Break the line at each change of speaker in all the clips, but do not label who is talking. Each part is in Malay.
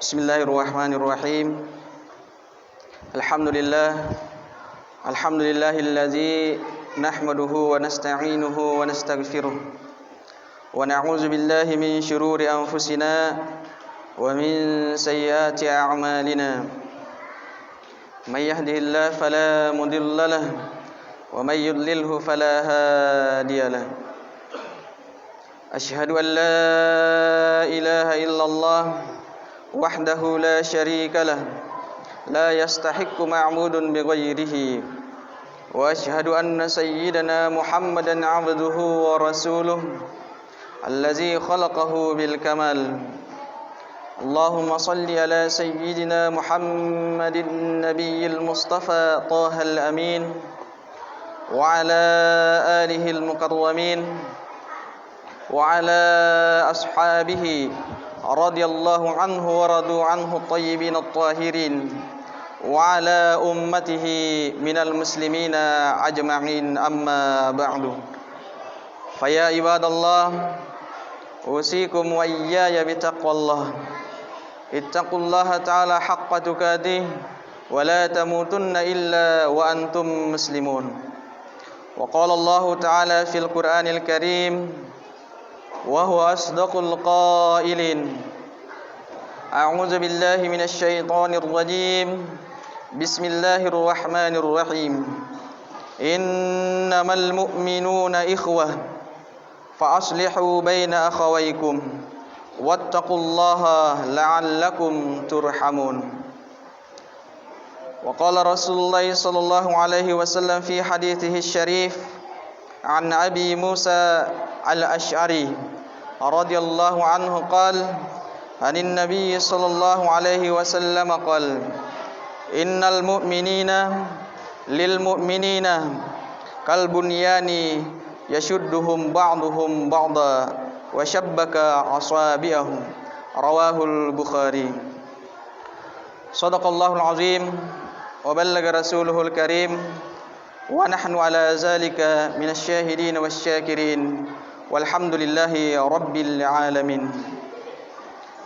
Bismillahirrahmanirrahim. Alhamdulillahilladzi nahmaduhu wa nasta'inuhu wa nastaghfiruh wa na'udzu billahi min shururi anfusina wa min sayyiati a'malina. May yahdihillahu fala mudilla lahu wa may yudlilhu fala hadiya lahu. Asyhadu an la ilaha illallah wahdahu la syarika lah, la yastahiqqu ma'budun bighairihi, wa asyhadu anna sayyidana Muhammadan 'abduhu wa rasuluh allazi khalaqahu bil kamal. Allahumma salli ala sayyidina Muhammadin nabiyil mustafa tahal amin wa ala alihi al mukarramin wa ala ashabihi radhiyallahu anhu wa radu anhu at-tayyibin at-tahirin wa ala ummatihi minal muslimina ajma'in, amma ba'du. Faya ibadallah, usikum wa iyaya bitaqwallah. Ittaqullaha ta'ala haqqa tuqatih wa la tamutunna illa wa antum muslimun. Wa qala Allah ta'ala fil Qur'anil Karim wa huwa asdaqul qailin. A'udzu billahi minasy syaithanir rajim. Bismillahirrahmanirrahim. Innamal mu'minuna ikhwah fa aslihu baina akhawaykum wattaqullaha la'allakum turhamun. Wa qala Rasulullah sallallahu alaihi wasallam fi hadithihi syarif an Abi Musa al-Asy'ari radhiyallahu anhu qala anin Nabiy sallallahu alaihi wasallam qala innal mu'minina lil mu'minina kal bunyani yashudduhum ba'duhum ba'da wa shabbaka asabi'ahum, rawahul Bukhari. Shadaqallahul azim wa ballaga rasuluhul karim wa nahnu ala zalika minasyahidin wasyakirin walhamdulillahi rabbil alamin.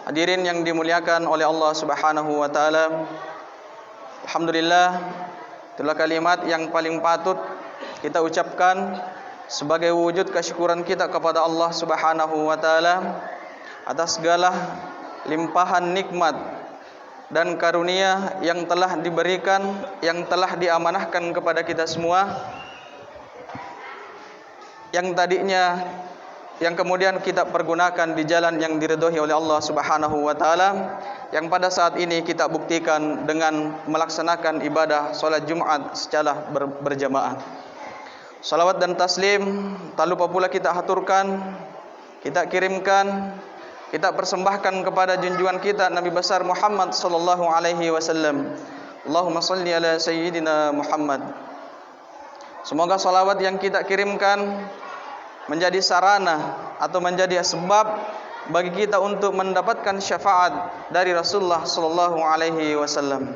Hadirin yang dimuliakan oleh Allah Subhanahu wa taala, alhamdulillah, itulah kalimat yang paling patut kita ucapkan sebagai wujud kesyukuran kita kepada Allah Subhanahu wa taala atas segala limpahan nikmat dan karunia yang telah diberikan, yang telah diamanahkan kepada kita semua, yang kemudian kita pergunakan di jalan yang diridhoi oleh Allah Subhanahu wa taala, yang pada saat ini kita buktikan dengan melaksanakan ibadah salat Jumat secara berjamaah. Salawat dan taslim tak lupa pula kita haturkan, kita kirimkan, kita persembahkan kepada junjungan kita Nabi besar Muhammad sallallahu alaihi wasallam. Allahumma salli ala sayyidina Muhammad. Semoga salawat yang kita kirimkan menjadi sarana atau menjadi sebab bagi kita untuk mendapatkan syafaat dari Rasulullah sallallahu alaihi wasallam.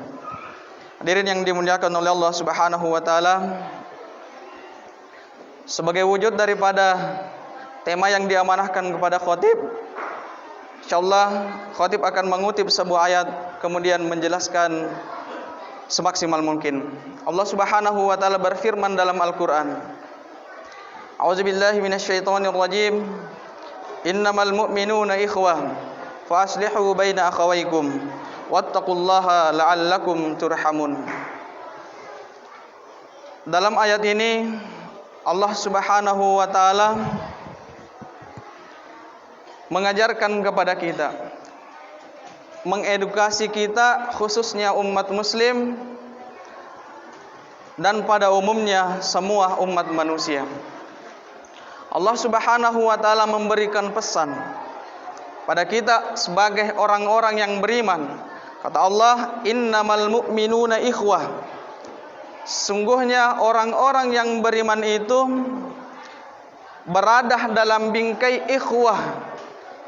Hadirin yang dimuliakan oleh Allah Subhanahu wa taala, sebagai wujud daripada tema yang diamanahkan kepada khatib, insyaallah khatib akan mengutip sebuah ayat kemudian menjelaskan semaksimal mungkin. Allah Subhanahu wa taala berfirman dalam Al-Qur'an, A'udzubillahi minasyaitonir rajim. Innamal mu'minuna ikhwah fa aslihu baina akhawaykum wattaqullaha la'allakum turhamun. Dalam ayat ini Allah Subhanahu wa taala mengajarkan kepada kita, mengedukasi kita khususnya umat muslim dan pada umumnya semua umat manusia. Allah Subhanahu wa taala memberikan pesan pada kita sebagai orang-orang yang beriman. Kata Allah, innamal mu'minuna ikhwah. Sungguhnya orang-orang yang beriman itu berada dalam bingkai ikhwah,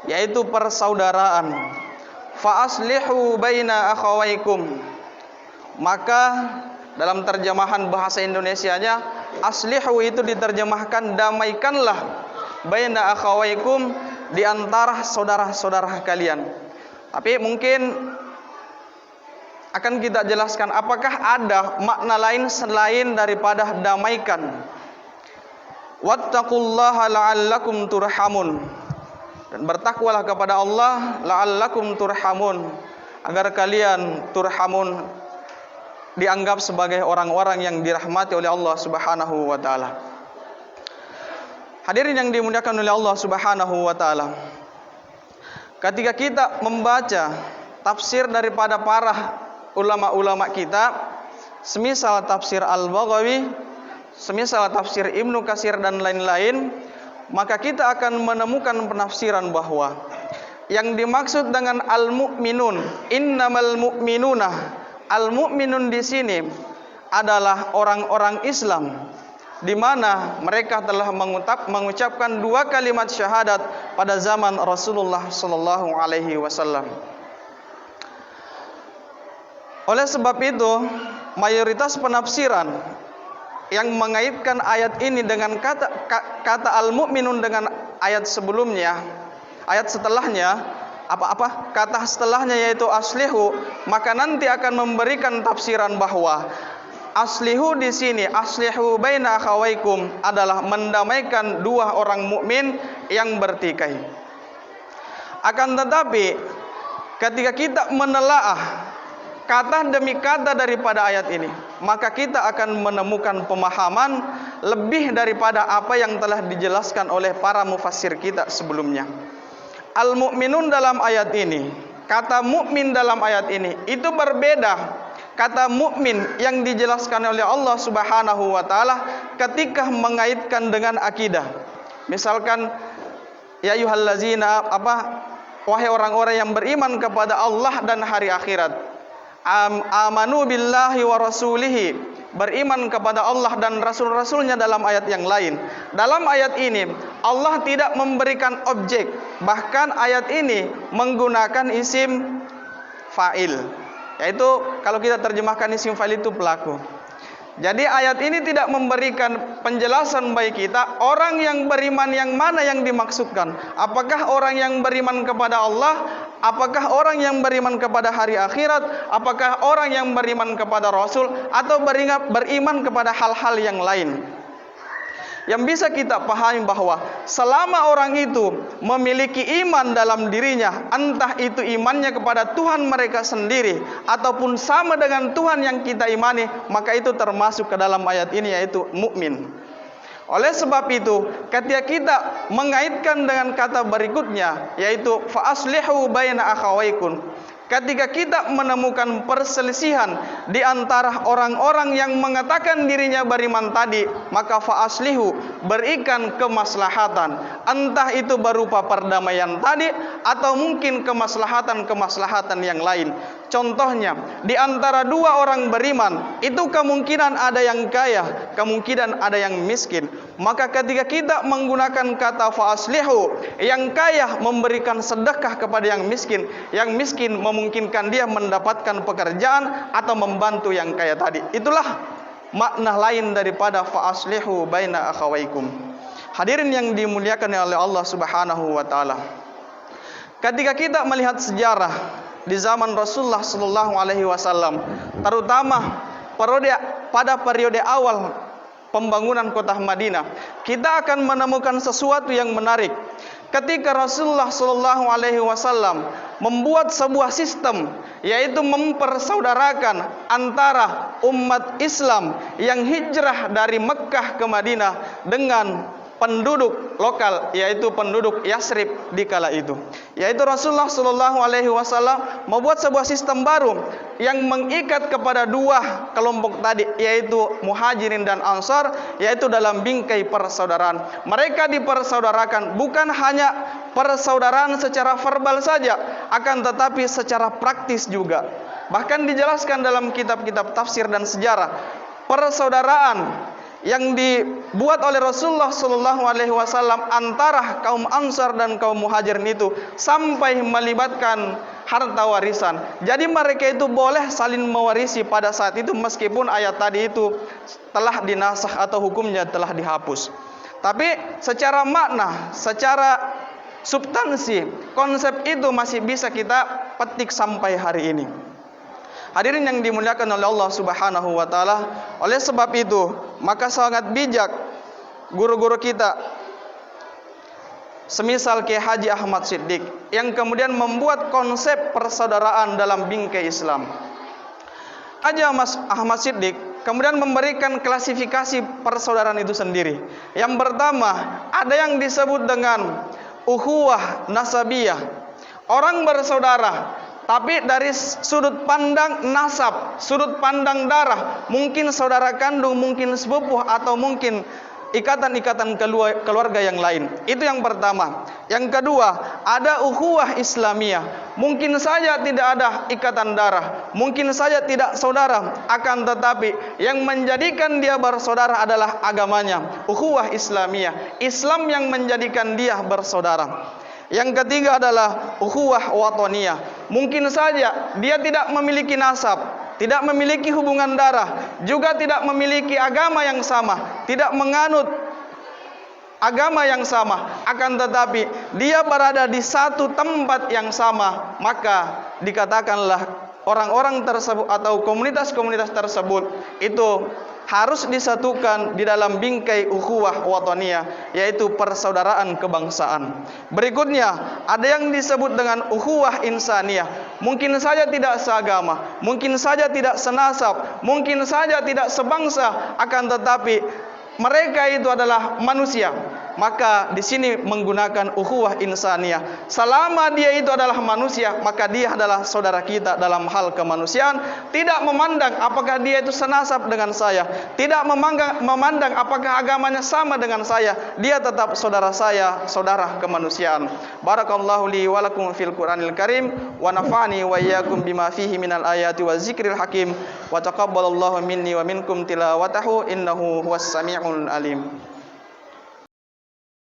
yaitu persaudaraan. Fa aslihu baina akhawaykum. Maka dalam terjemahan bahasa Indonesianya, aslihu itu diterjemahkan damaikanlah baina akhawaykum, di antara saudara-saudara kalian. Tapi mungkin akan kita jelaskan apakah ada makna lain selain daripada damaikan. Wattaqullaha la'allakum turhamun. Dan bertakwalah kepada Allah la'allakum turhamun, agar kalian turhamun, dianggap sebagai orang-orang yang dirahmati oleh Allah Subhanahu wa taala. Hadirin yang dimuliakan oleh Allah Subhanahu wa taala, ketika kita membaca tafsir daripada para ulama-ulama kita, semisal tafsir Al-Baghawi, semisal tafsir Ibnu Katsir dan lain-lain, maka kita akan menemukan penafsiran bahwa yang dimaksud dengan al-mu'minun, innamal mu'minuna, al-mu'minun di sini adalah orang-orang Islam, di mana mereka telah mengucapkan 2 kalimat syahadat pada zaman Rasulullah sallallahu alaihi wasallam. Oleh sebab itu, mayoritas penafsiran yang mengaitkan ayat ini dengan kata al-mu'minun dengan ayat sebelumnya, ayat setelahnya, kata setelahnya yaitu aslihu, maka nanti akan memberikan tafsiran bahwa aslihu di sini, aslihu baina akhawaikum, adalah mendamaikan 2 orang mukmin yang bertikai. Akan tetapi ketika kita menelaah kata demi kata daripada ayat ini, maka kita akan menemukan pemahaman lebih daripada apa yang telah dijelaskan oleh para mufassir kita sebelumnya. Al-mu'minun dalam ayat ini, kata mukmin dalam ayat ini itu berbeda kata mukmin yang dijelaskan oleh Allah Subhanahu wa taala ketika mengaitkan dengan akidah. Misalkan ya ayyuhallazina, wahai orang-orang yang beriman kepada Allah dan hari akhirat. Amanu billahi wa rasulihi, beriman kepada Allah dan rasul-rasulnya dalam ayat yang lain. Dalam ayat ini Allah tidak memberikan objek, bahkan ayat ini menggunakan isim fa'il, yaitu kalau kita terjemahkan isim fa'il itu pelaku. Jadi ayat ini tidak memberikan penjelasan bagi kita orang yang beriman yang mana yang dimaksudkan. Apakah orang yang beriman kepada Allah, apakah orang yang beriman kepada hari akhirat, apakah orang yang beriman kepada Rasul, atau beriman kepada hal-hal yang lain. Yang bisa kita pahami bahwa selama orang itu memiliki iman dalam dirinya, entah itu imannya kepada Tuhan mereka sendiri ataupun sama dengan Tuhan yang kita imani, maka itu termasuk ke dalam ayat ini, yaitu mukmin. Oleh sebab itu, ketika kita mengaitkan dengan kata berikutnya, yaitu fa aslihu baina akhawaikum, ketika kita menemukan perselisihan di antara orang-orang yang mengatakan dirinya beriman tadi, maka fa aslihu, berikan kemaslahatan, entah itu berupa perdamaian tadi atau mungkin kemaslahatan yang lain. Contohnya, di antara 2 orang beriman itu kemungkinan ada yang kaya, kemungkinan ada yang miskin. Maka ketika kita menggunakan kata fa aslihu, yang kaya memberikan sedekah kepada yang miskin memungkinkan dia mendapatkan pekerjaan atau membantu yang kaya tadi. Itulah makna lain daripada fa aslihu baina akhawaikum. Hadirin yang dimuliakan oleh Allah Subhanahu wa taala, ketika kita melihat sejarah di zaman Rasulullah sallallahu alaihi wasallam, terutama pada periode awal pembangunan kota Madinah, kita akan menemukan sesuatu yang menarik. Ketika Rasulullah sallallahu alaihi wasallam membuat sebuah sistem, yaitu mempersaudarakan antara umat Islam yang hijrah dari Mekkah ke Madinah dengan penduduk lokal, yaitu penduduk Yasrib di kala itu. Yaitu Rasulullah sallallahu alaihi wasallam membuat sebuah sistem baru yang mengikat kepada 2 kelompok tadi, yaitu Muhajirin dan Ansar, yaitu dalam bingkai persaudaraan. Mereka dipersaudarakan bukan hanya persaudaraan secara verbal saja, akan tetapi secara praktis juga. Bahkan dijelaskan dalam kitab-kitab tafsir dan sejarah, persaudaraan yang dibuat oleh Rasulullah sallallahu alaihi wasallam antara kaum Ansar dan kaum Muhajirin itu sampai melibatkan harta warisan. Jadi mereka itu boleh saling mewarisi pada saat itu, meskipun ayat tadi itu telah dinasakh atau hukumnya telah dihapus. Tapi secara makna, secara substansi, konsep itu masih bisa kita petik sampai hari ini. Hadirin yang dimuliakan oleh Allah Subhanahu wa taala, oleh sebab itu maka sangat bijak guru-guru kita semisal Kiai Haji Ahmad Siddiq yang kemudian membuat konsep persaudaraan dalam bingkai Islam. Haji Ahmad Siddiq kemudian memberikan klasifikasi persaudaraan itu sendiri. Yang pertama, ada yang disebut dengan ukhuwah nasabiyah. Orang bersaudara, tapi dari sudut pandang nasab, sudut pandang darah, mungkin saudara kandung, mungkin sepupu, atau mungkin ikatan-ikatan keluarga yang lain. Itu yang pertama. Yang kedua, ada ukhuwah Islamiyah. Mungkin saja tidak ada ikatan darah, mungkin saja tidak saudara, akan tetapi yang menjadikan dia bersaudara adalah agamanya. Ukhuwah Islamiyah, Islam yang menjadikan dia bersaudara. Yang ketiga adalah ukhuwah wataniyah. Mungkin saja dia tidak memiliki nasab, tidak memiliki hubungan darah, juga tidak memiliki agama yang sama, tidak menganut agama yang sama, akan tetapi dia berada di satu tempat yang sama, maka dikatakanlah orang-orang tersebut atau komunitas-komunitas tersebut itu harus disatukan di dalam bingkai ukhuwah wataniyah, yaitu persaudaraan kebangsaan. Berikutnya, ada yang disebut dengan ukhuwah insaniyah. Mungkin saja tidak seagama, mungkin saja tidak senasab, mungkin saja tidak sebangsa, akan tetapi mereka itu adalah manusia. Maka di sini menggunakan ukhuwah insaniyah. Selama dia itu adalah manusia, maka dia adalah saudara kita dalam hal kemanusiaan. Tidak memandang apakah dia itu senasab dengan saya, tidak memandang apakah agamanya sama dengan saya, dia tetap saudara saya, saudara kemanusiaan. Barakallahu li wa lakum fil Qur'anil Karim, wa nafa'ani wa iyyakum bima fihi minal ayati wa zikril hakim, wa taqabbalallahu minni wa minkum tilawatahu innahu huwas sami'ul alim.